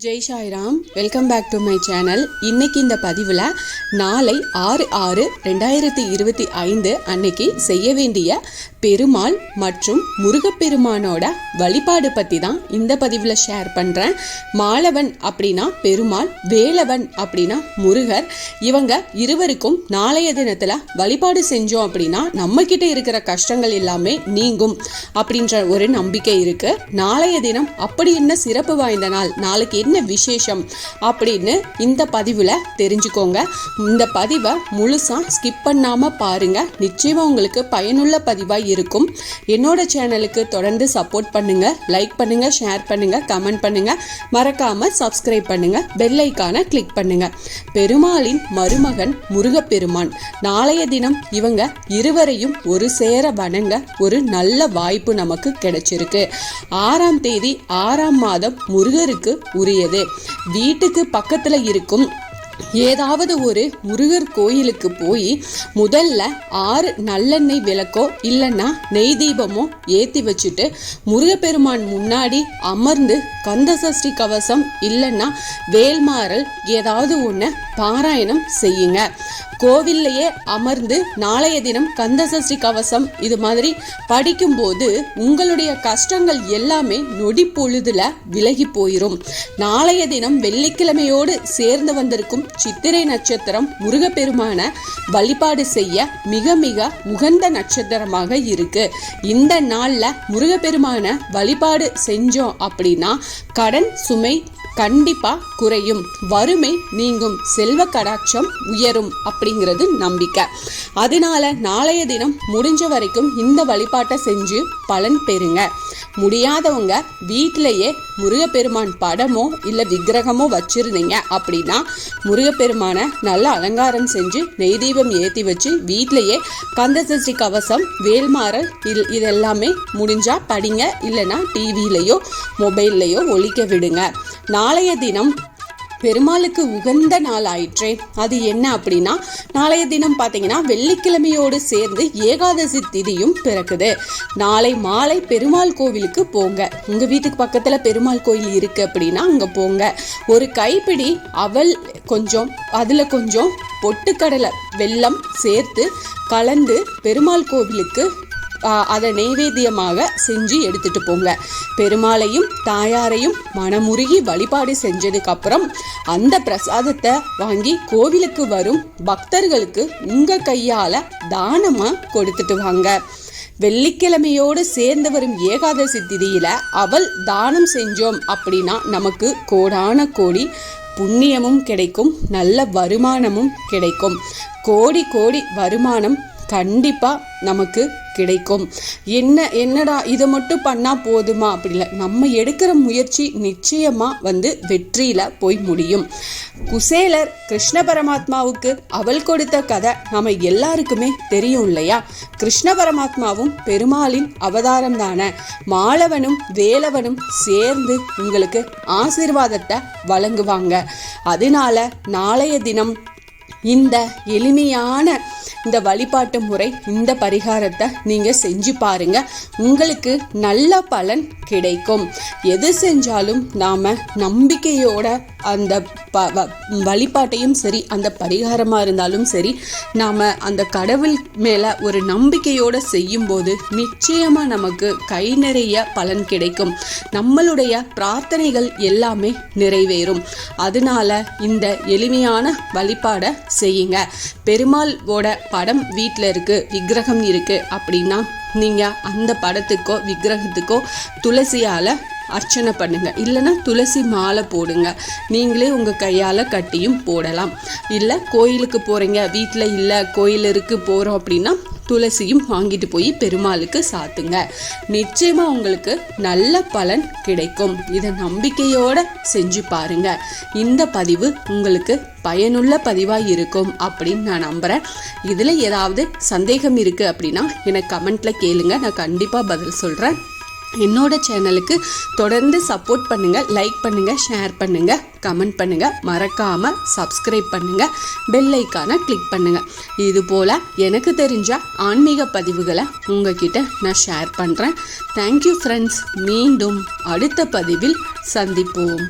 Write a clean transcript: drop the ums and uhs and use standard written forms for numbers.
Jai Sairam, welcome back to my channel. இன்னைக்கு இந்த பதிவில் நாளை 6/6/2025 அன்னைக்கு செய்ய வேண்டிய பெருமாள் மற்றும் முருகப்பெருமானோட வழிபாடு பற்றி தான் இந்த பதிவில் ஷேர் பண்ணுறேன். மாலவன் அப்படின்னா பெருமாள், வேலவன் அப்படின்னா முருகர். இவங்க இருவருக்கும் நாளைய தினத்தில் வழிபாடு செஞ்சோம் அப்படின்னா நம்மக்கிட்ட இருக்கிற கஷ்டங்கள் எல்லாமே நீங்கும் அப்படின்ற ஒரு நம்பிக்கை இருக்குது. நாளைய தினம் அப்படி என்ன சிறப்பு வாய்ந்த நாள், நாளைக்கு என்ன விசேஷம் அப்படின்னு இந்த பதிவில் தெரிஞ்சுக்கோங்க. இந்த பதிவை முழுசாக ஸ்கிப் பண்ணாமல் பாருங்கள். நிச்சயமாக உங்களுக்கு பயனுள்ள பதிவாக இருக்கும். என்னோட சேனலுக்கு தொடர்ந்து சப்போர்ட் பண்ணுங்க, லைக் பண்ணுங்க, ஷேர் பண்ணுங்க, கமெண்ட் பண்ணுங்க, மறக்காம சப்ஸ்கிரைப் பண்ணுங்க, பெல் ஐகானை கிளிக் பண்ணுங்க. பெருமாளின் மருமகன் முருகப்பெருமான். நாளைய தினம் இவங்க இருவரையும் ஒரு சேர வணங்க ஒரு நல்ல வாய்ப்பு நமக்கு கிடைச்சிருக்கு. 6ஆம் தேதி 6ஆம் மாதம் முருகருக்கு உரியது. வீட்டுக்கு பக்கத்துல இருக்கும் ஏதாவது ஒரு முருகர் கோயிலுக்கு போய் முதல்ல 6 நல்லெண்ணெய் விளக்கோ இல்லைன்னா நெய் தீபமோ ஏற்றி வச்சுட்டு முருகப்பெருமான் முன்னாடி அமர்ந்து கந்தசஷ்டி கவசம் இல்லைன்னா வேல்மாறல் ஏதாவது ஒன்று பாராயணம் செய்யுங்க. கோவில்லையே அமர்ந்து நாளைய தினம் கந்தசஷ்டி கவசம் இது மாதிரி படிக்கும்போது உங்களுடைய கஷ்டங்கள் எல்லாமே நொடி பொழுதுல விலகி போயிடும். நாளைய தினம் வெள்ளிக்கிழமையோடு சேர்ந்து வந்திருக்கும் சித்திரை நட்சத்திரம் முருகப்பெருமான வழிபாடு செய்ய மிக மிக உகந்த நட்சத்திரமாக இருக்கு. இந்த நாள்ல முருகப்பெருமான வழிபாடு செஞ்சோம் அப்படின்னா கடன் சுமை கண்டிப்பா குறையும், வறுமை நீங்கும், செல்வ கடாட்சம் உயரும் அப்படிங்கிறது நம்பிக்கை. அதனால நாளைய தினம் முடிஞ்ச வரைக்கும் இந்த வழிபாட்டை செஞ்சு பலன் பெறுங்க. முடியாதவங்க வீட்டிலேயே முருகப்பெருமான் படமோ இல்லை விக்கிரகமோ வச்சிருந்தீங்க அப்படின்னா முருகப்பெருமானை நல்ல அலங்காரம் செஞ்சு நெய் தீபம் ஏற்றி வச்சு வீட்டிலேயே கந்தசஷ்டி கவசம் வேல்மாறல் இதெல்லாமே முடிஞ்சா படிங்க, இல்லைன்னா டிவிலையோ மொபைல்லையோ ஒலிக்க விடுங்க. நாளைய தினம் பெருமாளுக்கு உகந்த நாள் ஆயிற்றே. அது என்ன அப்படின்னா நாளைய தினம் பார்த்தீங்கன்னா வெள்ளிக்கிழமையோடு சேர்ந்து ஏகாதசி திதியும் பிறக்குது. நாளை மாலை பெருமாள் கோவிலுக்கு போங்க. உங்கள் வீட்டுக்கு பக்கத்தில் பெருமாள் கோயில் இருக்குது அப்படின்னா அங்கே போங்க. ஒரு கைப்பிடி அவல் கொஞ்சம், அதில் கொஞ்சம் பொட்டுக்கடலை வெல்லம் சேர்த்து கலந்து பெருமாள் கோவிலுக்கு அதை நெய்வேத்தியமாக செஞ்சு எடுத்துட்டு போங்க. பெருமாளையும் தாயாரையும் மனமுருகி வழிபாடு செஞ்சதுக்கு அப்புறம் அந்த பிரசாதத்தை வாங்கி கோவிலுக்கு வரும் பக்தர்களுக்கு உங்க கையால தானமா கொடுத்துட்டு வாங்க. வெள்ளிக்கிழமையோடு சேர்ந்து வரும் ஏகாதசி திதியில அவள் தானம் செஞ்சோம் அப்படின்னா நமக்கு கோடான கோடி புண்ணியமும் கிடைக்கும், நல்ல வருமானமும் கிடைக்கும். கோடி கோடி வருமானம் கண்டிப்பா நமக்கு கிடைக்கும். என்னடா இதை மட்டும் பண்ணா போதுமா அப்படி இல்லை, நம்ம எடுக்கிற முயற்சி நிச்சயமா வெற்றியில போய் முடியும். குசேலர் கிருஷ்ண பரமாத்மாவுக்கு அவள் கொடுத்த கதை நம்ம எல்லாருக்குமே தெரியும் இல்லையா? கிருஷ்ண பரமாத்மாவும் பெருமாளின் அவதாரம் தானே. மாலவனும் வேலவனும் சேர்ந்து உங்களுக்கு ஆசீர்வாதத்தை வழங்குவாங்க. அதனால நாளைய தினம் இந்த எளிமையான இந்த வழிபாட்டு முறை, இந்த பரிகாரத்தை நீங்கள் செஞ்சு பாருங்க. உங்களுக்கு நல்ல பலன் கிடைக்கும். எது செஞ்சாலும் நாம் நம்பிக்கையோட அந்த வழிபாட்டையும் சரி, அந்த பரிகாரமாக இருந்தாலும் சரி, நாம் அந்த கடவுள் மேலே ஒரு நம்பிக்கையோடு செய்யும்போது நிச்சயமாக நமக்கு கை நிறைய பலன் கிடைக்கும். நம்மளுடைய பிரார்த்தனைகள் எல்லாமே நிறைவேறும். அதனால இந்த எளிமையான வழிபாடை செய்யுங்க. பெருமாளோட படம் வீட்டில் இருக்கு, விக்கிரகம் இருக்கு அப்படின்னா நீங்க அந்த படத்துக்கோ விக்கிரகத்துக்கோ துளசியால அர்ச்சனை பண்ணுங்க, இல்லைன்னா துளசி மாலை போடுங்க. நீங்களே உங்கள் கையால் கட்டியும் போடலாம். இல்லை கோயிலுக்கு போகிறீங்க, வீட்டில் இல்லை கோயிலுக்கு போகிறோம் அப்படின்னா துளசியும் வாங்கிட்டு போய் பெருமாளுக்கு சாத்துங்க. நிச்சயமாக உங்களுக்கு நல்ல பலன் கிடைக்கும். இதை நம்பிக்கையோடு செஞ்சு பாருங்க. இந்த பதிவு உங்களுக்கு பயனுள்ள பதிவாக இருக்கும் அப்படின்னு நான் நம்புகிறேன். இதில் ஏதாவது சந்தேகம் இருக்குது அப்படின்னா எனக்கு கமெண்ட்டில் கேளுங்க, நான் கண்டிப்பாக பதில் சொல்கிறேன். என்னோட சேனலுக்கு தொடர்ந்து சப்போர்ட் பண்ணுங்கள், லைக் பண்ணுங்கள், ஷேர் பண்ணுங்கள், கமெண்ட் பண்ணுங்கள், மறக்காமல் சப்ஸ்கிரைப் பண்ணுங்கள், பெல் ஐக்கானை கிளிக் பண்ணுங்கள். இதுபோல் எனக்கு தெரிஞ்ச ஆன்மீக பதிவுகளை உங்ககிட்ட நான் ஷேர் பண்ணுறேன். Thank you friends. மீண்டும் அடுத்த பதிவில் சந்திப்போம்.